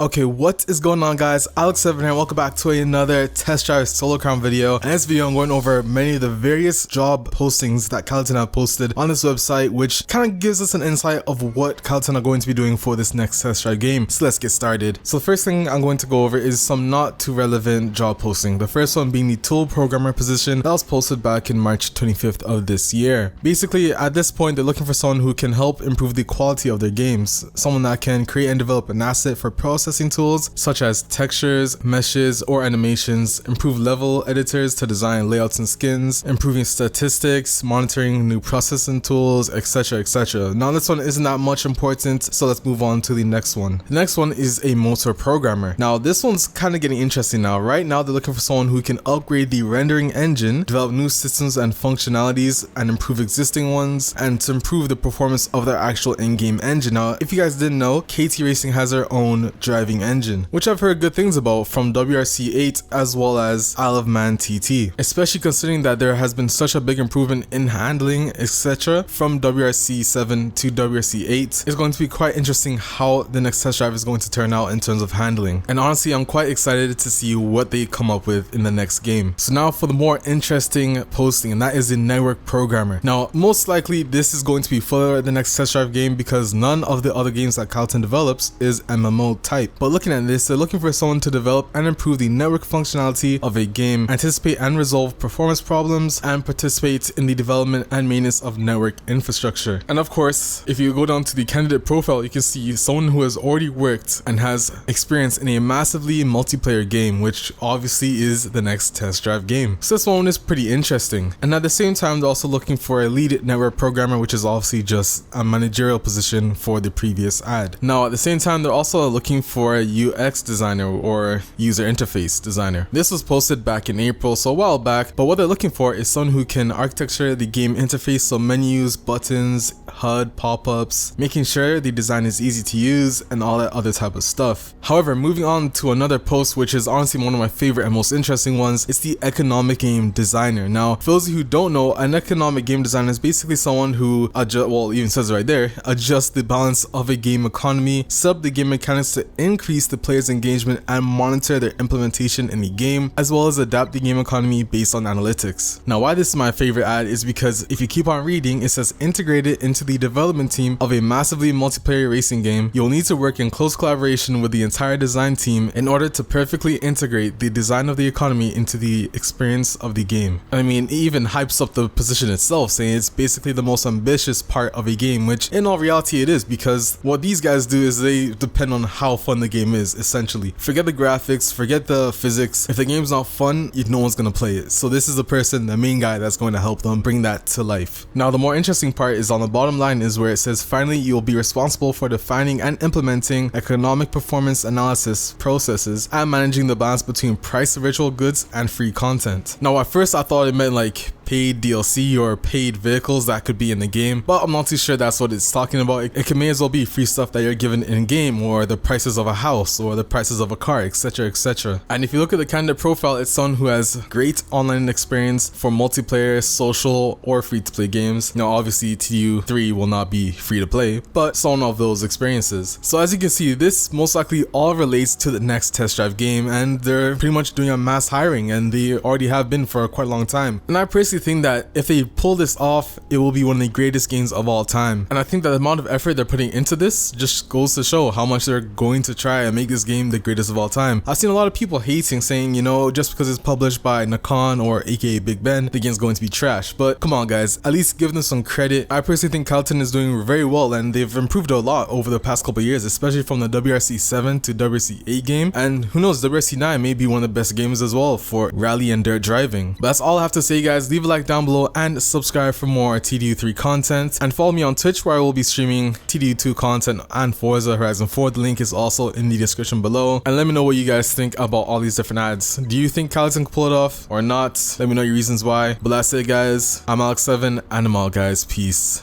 Okay, what is going on, guys? Alex7 here. Welcome back to another test drive solo crown video. In this video, I'm going over many of the various job postings that Kylotonn have posted on this website, which kind of gives us an insight of what Kylotonn are going to be doing for this next test drive game. So let's get started. So the first thing I'm going to go over is some not too relevant job posting. The first one being the tool programmer position that was posted back in March 25th of this year. Basically, at this point, they're looking for someone who can help improve the quality of their games. Someone that can create and develop an asset for processing tools such as textures, meshes, or animations, improve level editors to design layouts and skins, improving statistics, monitoring new processing tools, etc, etc. Now this one isn't that much important, so let's move on to the next one. The next one is a motor programmer. Now this one's kind of getting interesting now. Right now they're looking for someone who can upgrade the rendering engine, develop new systems and functionalities, and improve existing ones, and to improve the performance of their actual in-game engine. Now if you guys didn't know, KT Racing has their own driving engine, which I've heard good things about from WRC8 as well as Isle of Man TT, especially considering that there has been such a big improvement in handling, etc. from WRC7 to WRC8. It's going to be quite interesting how the next test drive is going to turn out in terms of handling, and honestly I'm quite excited to see what they come up with in the next game. So now for the more interesting posting, and that is the network programmer. Now most likely this is going to be for the next test drive game because none of the other games that Kylotonn develops is MMO type. But looking at this, they're looking for someone to develop and improve the network functionality of a game, anticipate and resolve performance problems, and participate in the development and maintenance of network infrastructure. And of course, if you go down to the candidate profile, you can see someone who has already worked and has experience in a massively multiplayer game, which obviously is the next test drive game. So this one is pretty interesting. And at the same time, they're also looking for a lead network programmer, which is obviously just a managerial position for the previous ad. Now at the same time, they're also looking for a UX designer or user interface designer. This was posted back in April, so a while back, but what they're looking for is someone who can architecture the game interface, so menus, buttons, HUD, pop-ups, making sure the design is easy to use and all that other type of stuff. However, moving on to another post, which is honestly one of my favorite and most interesting ones, it's the economic game designer. Now for those of you who don't know, an economic game designer is basically someone who even says it right there, adjusts the balance of a game economy, sub the game mechanics to increase the player's engagement, and monitor their implementation in the game, as well as adapt the game economy based on analytics. Now why this is my favorite ad is because if you keep on reading, it says integrated into the development team of a massively multiplayer racing game, you'll need to work in close collaboration with the entire design team in order to perfectly integrate the design of the economy into the experience of the game. I mean, it even hypes up the position itself, saying it's basically the most ambitious part of a game, which in all reality it is, because what these guys do is they depend on how fun the game is, essentially. Forget the graphics, forget the physics. If the game's not fun, no one's gonna play it. So this is the person, the main guy, that's going to help them bring that to life. Now the more interesting part is on the bottom line, is where it says finally you'll be responsible for defining and implementing economic performance analysis processes and managing the balance between price of virtual goods and free content. Now at first I thought it meant like paid DLC or paid vehicles that could be in the game, but I'm not too sure that's what it's talking about. It may as well be free stuff that you're given in game, or the prices of a house, or the prices of a car, etc, etc. And if you look at the candidate profile, it's someone who has great online experience for multiplayer, social, or free-to-play games. Now obviously TU3 will not be free to play, but some of those experiences. So as you can see, this most likely all relates to the next test drive game, and they're pretty much doing a mass hiring, and they already have been for quite a long time. And I personally think that if they pull this off, it will be one of the greatest games of all time. And I think that the amount of effort they're putting into this just goes to show how much they're going to try and make this game the greatest of all time. I've seen a lot of people hating, saying, you know, just because it's published by Nakan or aka Big Ben, the game's going to be trash. But come on guys, at least give them some credit. I personally think Kylotonn is doing very well, and they've improved a lot over the past couple of years, especially from the WRC7 to WRC8 game. And who knows, WRC9 may be one of the best games as well for rally and dirt driving. But that's all I have to say, guys. Leave a like down below and subscribe for more TDU3 content, and follow me on Twitch where I will be streaming TDU2 content and Forza Horizon 4. The link is also in the description below, and let me know what you guys think about all these different ads. Do you think Kylotonn can pull it off or not? Let me know your reasons why. But that's it guys, I'm Alex7 and I'm out guys, peace.